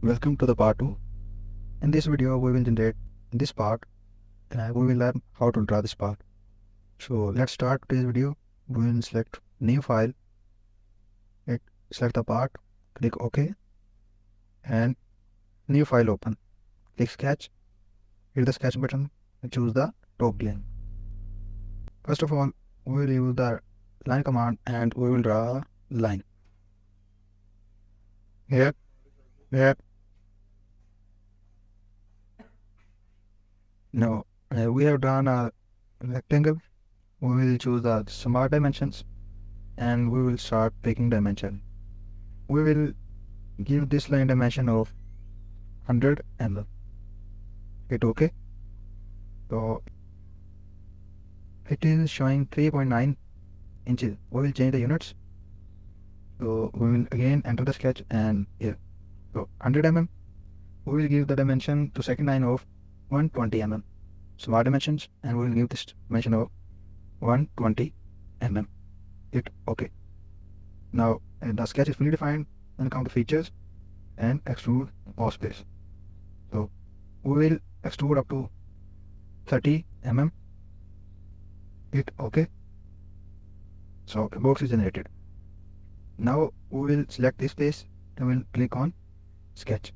Welcome to the part 2. In this video we will generate this part and we will learn how to draw this part. So let's start today's video. We will select new file, select the part, click OK and new file open. Click sketch, hit the sketch button and choose the top plane. First of all we will use the line command and we will draw a line. Here. Now we have drawn a rectangle. We will choose the smart dimensions and we will start picking dimension. We will give this line dimension of 100 mm. Hit OK. So it is showing 3.9 inches. We will change the units. So we will again enter the sketch and here. So 100 mm. We will give the dimension to second line of 120 mm. Smart dimensions and we will give this dimension of 120 mm. Hit OK. Now the sketch is fully defined and come to features and extrude off space. So we will extrude up to 30 mm. Hit OK. So a box is generated. Now we will select this space and we will click on sketch.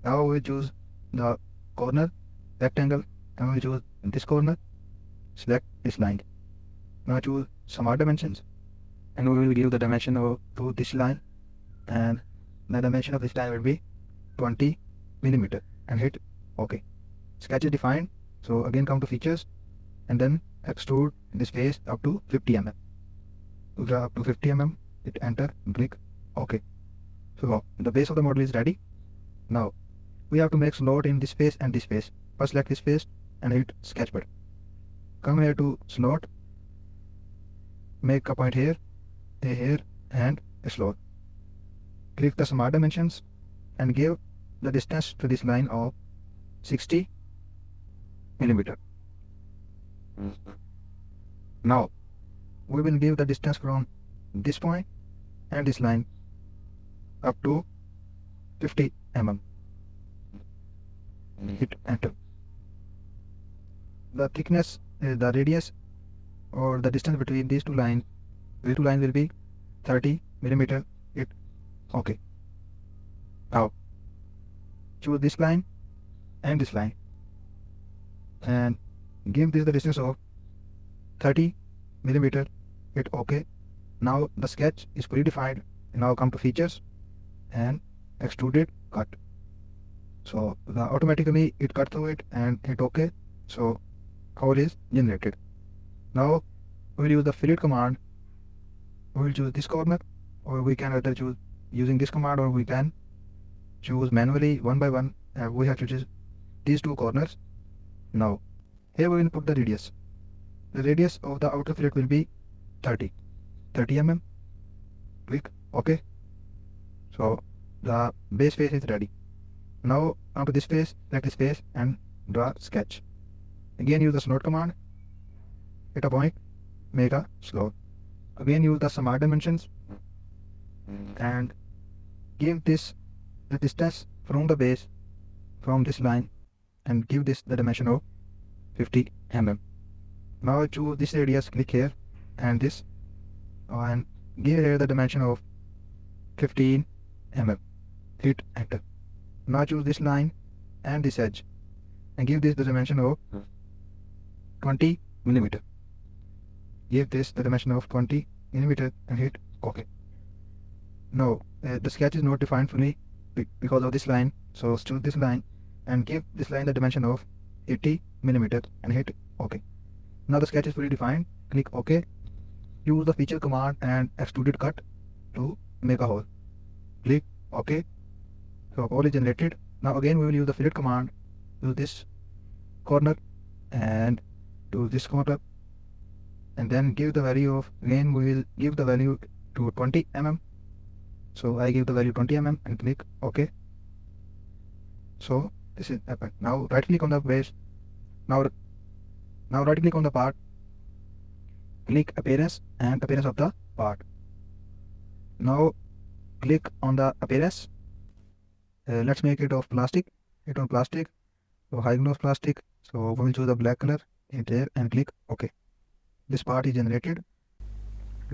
Now we will choose the corner rectangle and we will choose this corner. Select this line. Now choose smart dimensions and we will give the dimension to this line and the dimension of this line will be 20 mm and hit OK. Sketch is defined. So again come to features and then extrude this face up to 50 mm. To draw up to 50 mm, hit enter and click OK. So the base of the model is ready. Now we have to make slot in this face and this face. First select this face and hit sketch button. Come here to slot. Make a point here, here and a slot. Click the smart dimensions and give the distance to this line of 60 mm. Now we will give the distance from this point and this line up to 50 mm. Hit enter. The thickness is the radius or the distance between these two lines. These two lines will be 30 mm. Hit OK. Now choose this line and this line and give this the distance of 30 mm. Hit OK. Now the sketch is predefined. Now come to features and extruded cut. So automatically it cut through it and hit OK. So hole is generated. Now we will use the fillet command. We will choose this corner, or we can either choose using this command, or we can choose manually one by one. We have to choose these two corners. Now here we will put the radius. The radius of the outer fillet will be 30 mm. Click OK. So the base face is ready. Now onto this face, select this face and draw sketch. Again use the slot command. Hit a point, make a slot. Again use the smart dimensions and give this the distance from the base from this line and give this the dimension of 50 mm. Now choose this radius, click here and this and give here the dimension of 15 mm. Hit enter. Now choose this line and this edge and give this the dimension of 20 mm. Give this the dimension of 20 mm and hit OK. Now the sketch is not defined fully because of this line. So choose this line and give this line the dimension of 80 mm and hit OK. Now the sketch is fully defined. Click OK. Use the feature command and extruded cut to make a hole. Click OK. So hole is generated. Now again we will use the fillet command to this corner and to this corner and then give the value of, again we will give the value to 20 mm. So I give the value 20 mm and click OK. So this is happened. Now right click on the base. Now right click on the part. Click appearance and appearance of the part. Now click on the appearance Let's make it of plastic. Hit on plastic. So high gloss plastic. So we will choose the black color. Hit there and click OK. This part is generated.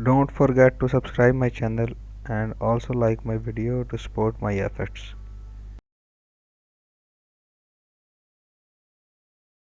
Don't forget to subscribe my channel and also like my video to support my efforts.